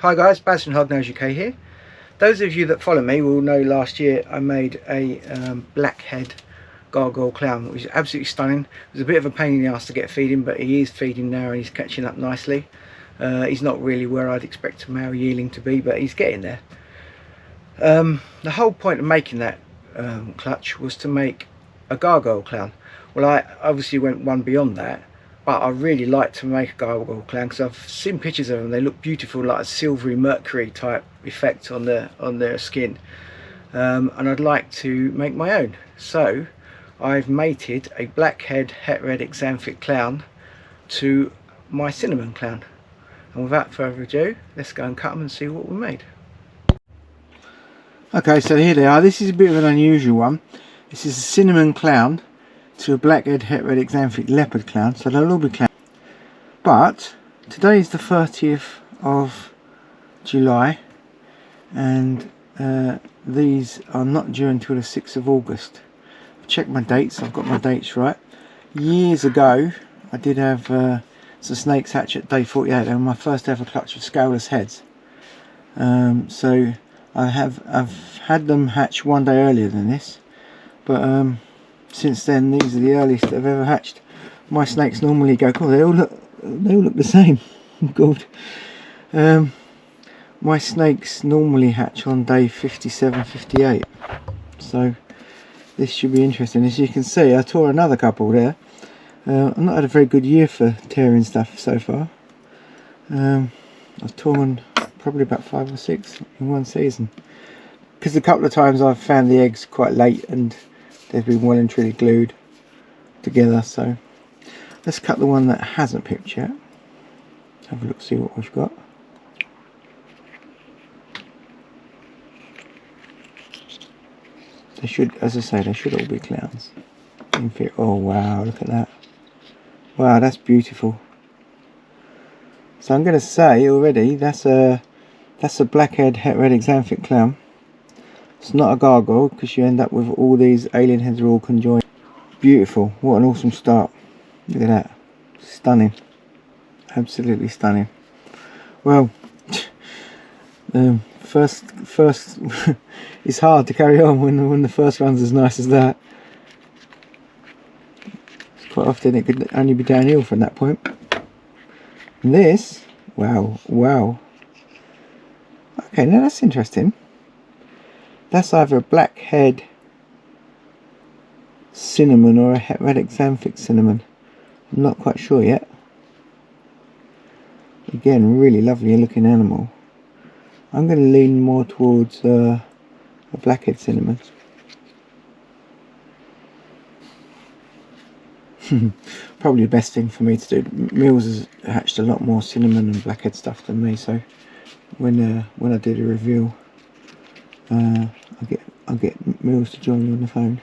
Hi guys, Baz from Hognose UK here. Those of you that follow me will know last year I made a Blackhead Gargoyle Clown, which is absolutely stunning. It was a bit of a pain in the ass to get feeding, but he is feeding now and he's catching up nicely. He's not really where I'd expect a male yearling to be, but he's getting there. The whole point of making that clutch was to make a Gargoyle Clown. Well, I obviously went one beyond that, but I really like to make a Gargoyle Clown because I've seen pictures of them. They look beautiful, like a silvery mercury type effect on their skin, and I'd like to make my own. So I've mated a Blackhead Het Red Xanthic Clown to my Cinnamon Clown, and without further ado, let's go and cut them and see what we made. Okay, so here they are. This is a bit of an unusual one. This is a Cinnamon Clown to a Blackhead Het Red Xanthic Leopard Clown, so they'll all be clowns. But today is the 30th of July, and these are not due until the 6th of August. I've checked my dates, I've got my dates right. Years ago I did have some snakes hatch at day 48. They were my first ever clutch of scaleless heads. So I've had them hatch one day earlier than this, but since then these are the earliest that have ever hatched. My snakes normally go, oh, they all look the same. Good. My snakes normally hatch on day 57, 58. So this should be interesting. As you can see, I tore another couple there. I've not had a very good year for tearing stuff so far. I've torn probably about 5 or 6 in one season, because a couple of times I've found the eggs quite late and they've been well and truly glued together. So let's cut the one that hasn't pipped yet. Have a look, see what we've got. They should, as I say, they should all be clowns. Oh wow, look at that. Wow, that's beautiful. So I'm going to say already that's a Blackhead Het Red Xanthic Clown. It's not a gargoyle, because you end up with all these alien heads are all conjoined. Beautiful, what an awesome start. Look at that, stunning, absolutely stunning. Well, first it's hard to carry on when the first one's as nice as that. Quite often it could only be downhill from that point. And this, wow. Okay, now that's interesting. That's either a Blackhead Cinnamon or a Het Red Xanthic Cinnamon. I'm not quite sure yet. Again, really lovely looking animal. I'm going to lean more towards a Blackhead Cinnamon. Probably the best thing for me to do. Mills has hatched a lot more cinnamon and blackhead stuff than me, so when I do the reveal, I'll get Mills to join me on the phone.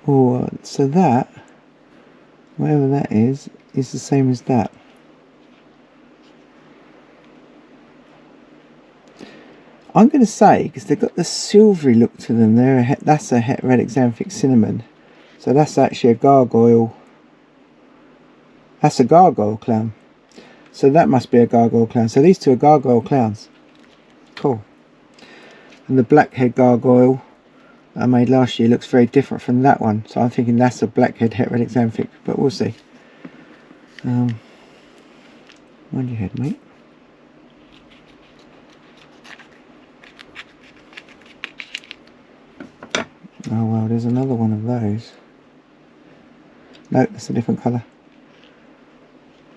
Or so that, whatever that is the same as that. I'm going to say, because they've got the silvery look to them, that's a Het Red Xanthic Cinnamon. So that's actually a gargoyle. That's a Gargoyle Clown. So that must be a Gargoyle Clown. So these two are Gargoyle Clowns. Cool. And the Blackhead Gargoyle I made last year looks very different from that one. So I'm thinking that's a Blackhead Het Red Xanthic, but we'll see. Mind your head, mate. Oh wow, there's another one of those. No, that's a different colour.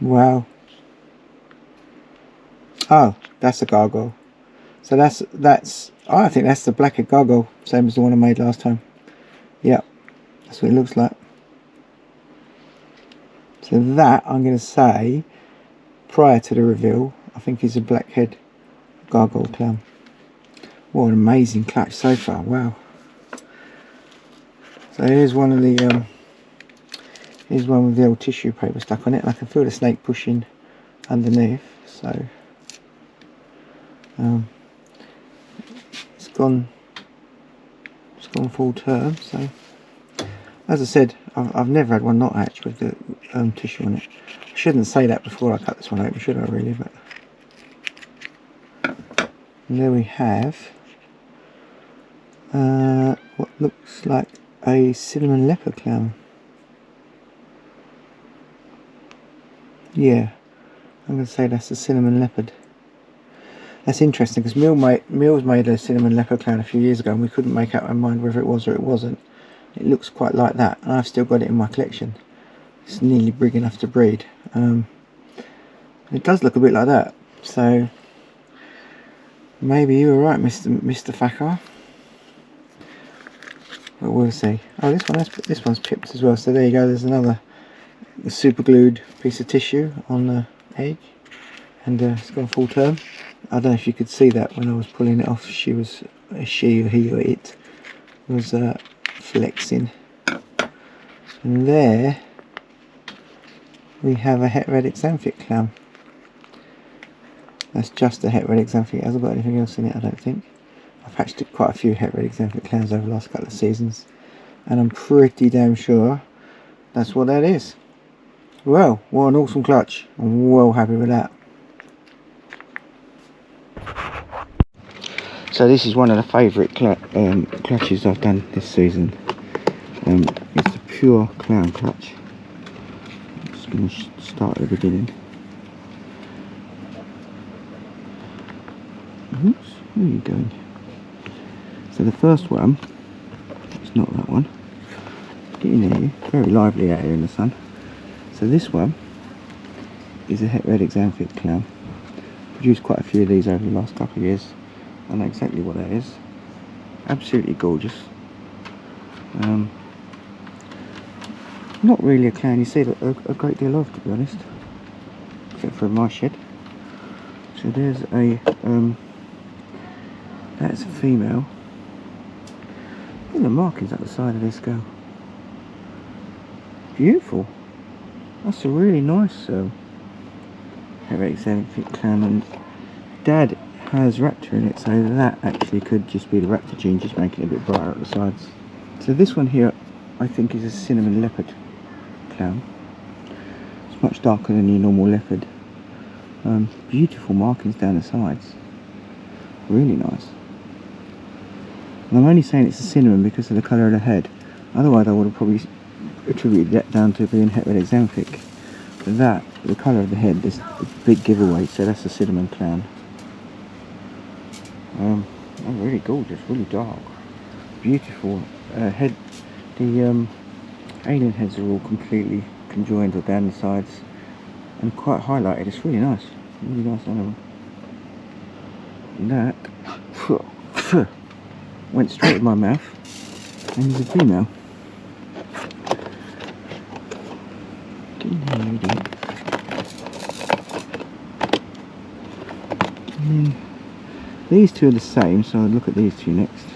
Wow. Oh, that's a gargoyle. So that's I think that's the Blackhead Gargoyle, same as the one I made last time. Yep, that's what it looks like. So that, I'm going to say, prior to the reveal, I think is a Blackhead Gargoyle Clown. What an amazing clutch so far, wow. So here's one of the here's one with the old tissue paper stuck on it, and I can feel the snake pushing underneath. So it's gone full term. So as I said, I've never had one not hatch with the tissue on it. I shouldn't say that before I cut this one open, should I really? But and there we have what looks like a cinnamon leopard clown. Yeah, I'm going to say that's a cinnamon leopard. That's interesting because Mills made a cinnamon leopard clown a few years ago and we couldn't make up our mind whether it was or it wasn't. It looks quite like that, and I've still got it in my collection. It's nearly big enough to breed. It does look a bit like that, so maybe you were right, Mr. Thacker. But we'll see. Oh, this one's pipped as well. So there you go. There's another super glued piece of tissue on the egg, and it's gone full term. I don't know if you could see that when I was pulling it off. She or he or it was flexing. And there we have a heterotic xanthic clown. That's just a heterotic xanthic. It hasn't got anything else in it, I don't think. I've hatched quite a few heterotic xanthic clowns over the last couple of seasons, and I'm pretty damn sure that's what that is. Well, what an awesome clutch. I'm well happy with that. So this is one of the favourite clutches I've done this season. It's a pure clown clutch. I'm just going to start at the beginning. Oops, where are you going? So the first one, it's not that one. Getting there, very lively out here in the sun. So this one is a heterotic xanthic clown. Produced quite a few of these over the last couple of years. I know exactly what that is. Absolutely gorgeous. Not really a clown you see a great deal of, to be honest, except for in my shed. So there's a that's a female. Look at the markings up the side of this girl. Beautiful. That's a really nice heterotic xanthic clown, and Dad has raptor in it, so that actually could just be the raptor gene, just making it a bit brighter at the sides. So this one here I think is a cinnamon leopard clown. It's much darker than your normal leopard. Beautiful markings down the sides, really nice. And I'm only saying it's a cinnamon because of the colour of the head, otherwise I would have probably attributed that down to being heterotic xanthic. But that, the colour of the head, is a big giveaway, so that's a cinnamon clown. Really gorgeous, really dark, beautiful head. The alien heads are all completely conjoined or down the sides and quite highlighted. It's really nice animal. And that went straight in my mouth, and he's a female. Get in here, you idiot. And then these two are the same, so I'll look at these two next.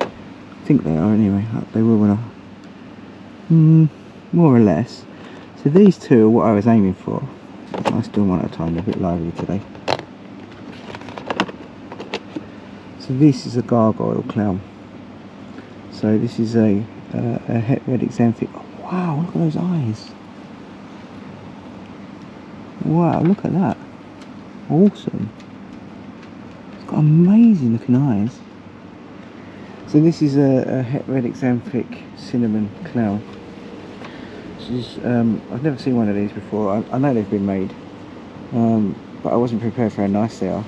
I think they are anyway. They were when more or less. So these two are what I was aiming for. I still want a tiny bit lively today. So this is a gargoyle clown. So this is a heterotic xanthic. Oh, wow, look at those eyes. Wow, look at that. Awesome. It's got amazing looking eyes. So this is a heterotic xanthic cinnamon clown. This is, I've never seen one of these before. I know they've been made, but I wasn't prepared for how nice they are.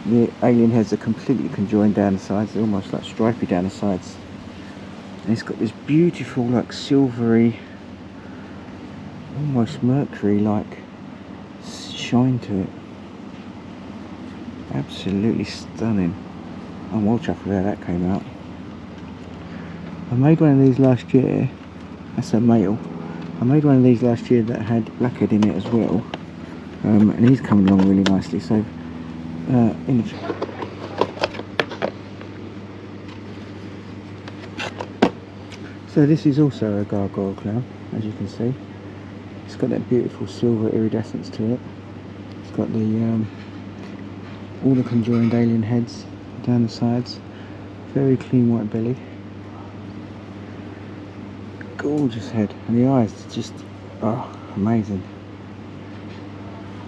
The alien heads are completely conjoined down the sides. They're almost like stripy down the sides. And it's got this beautiful, like silvery, almost mercury-like shine to it. Absolutely stunning. I'm well chuffed with how that came out. I made one of these last year. That's a male. I made one of these last year that had Blackhead in it as well, and he's coming along really nicely. So so this is also a gargoyle clown, as you can see. It's got that beautiful silver iridescence to it. It's got the all the conjoined alien heads down the sides. Very clean white belly. Gorgeous head, and the eyes are just amazing.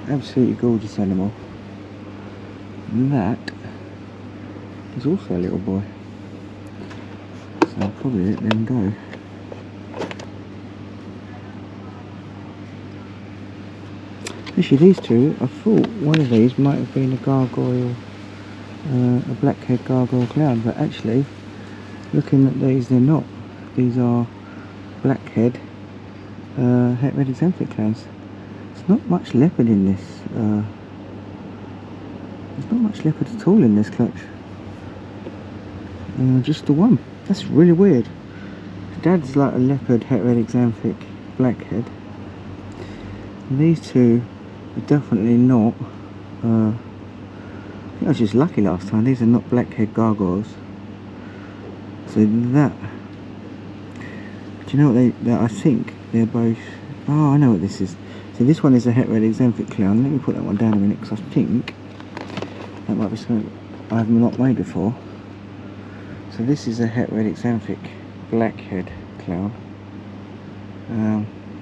Absolutely gorgeous animal. And that is also a little boy. So I'll probably let them go. Actually, these two, I thought one of these might have been a gargoyle, a Blackhead Gargoyle Clown, but actually, looking at these, they're not. These are Blackhead Het Red Exemplar Clowns. There's not much leopard in this. There's not much leopard at all in this clutch. Just the one. That's really weird. Dad's like a leopard Het Red Exemplar Blackhead. And these two are definitely not. I think I was just lucky last time. These are not Blackhead Gargoyles. So that. Do you know what I think they're both. Oh, I know what this is. So this one is a Het Red Exemplar Clown. Let me put that one down a minute, because I think that might be something I've not made before. So this is a Het Red Exemplar Blackhead Clown.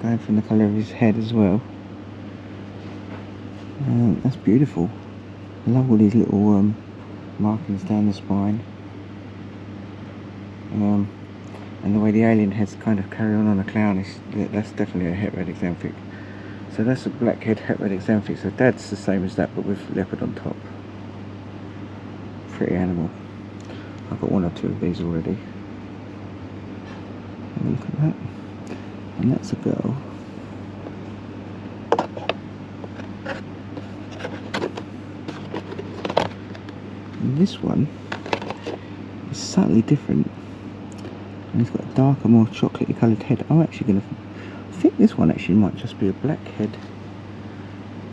Going from the colour of his head as well. That's beautiful. I love all these little markings down the spine. And the way the alien heads kind of carry on a clown, that's definitely a Het Red Exemplar. So that's a Blackhead Het Red Exemplar. So Dad's the same as that, but with leopard on top. Pretty animal. I've got one or two of these already. Have a look at that. And that's a girl. And this one is slightly different. And it's got a darker, more chocolatey coloured head. I'm actually going to... I think this one actually might just be a Blackhead.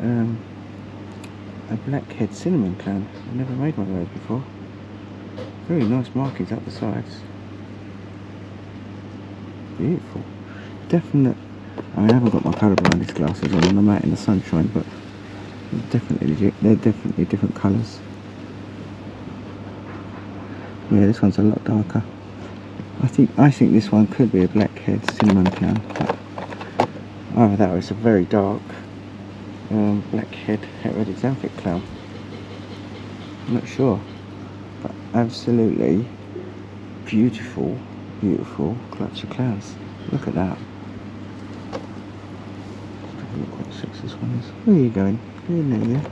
A Blackhead cinnamon clown. I've never made one of those before. Very nice markings up the sides. Beautiful. Definite... I haven't got my colour blindness glasses on and I'm out in the sunshine, but they're definitely different colours. Yeah, this one's a lot darker. I think this one could be a Blackhead cinnamon clown, but either that or it's a very dark Blackhead Het Red Exemplar clown. I'm not sure, but absolutely beautiful, beautiful clutch of clowns. Look at that. Look what sexy this one is. Where are you going? Get in there.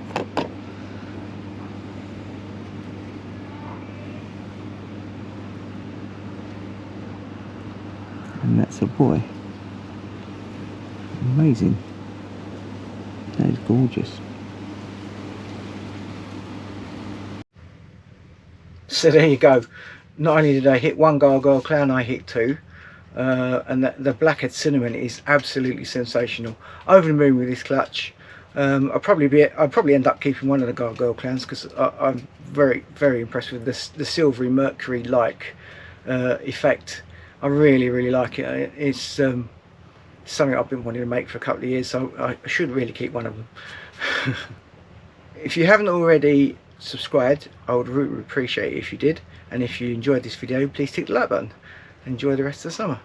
And that's a boy. Amazing. That is gorgeous. So there you go. Not only did I hit one Gargoyle Clown, I hit two. And the Blackhead Cinnamon is absolutely sensational. Over the moon with this clutch. I'll probably end up keeping one of the Gargoyle Clowns, because I'm very, very impressed with this, the silvery mercury like effect. I really, really like it. It's something I've been wanting to make for a couple of years, so I should really keep one of them. If you haven't already subscribed, I would really appreciate it if you did. And if you enjoyed this video, please click the like button. Enjoy the rest of the summer.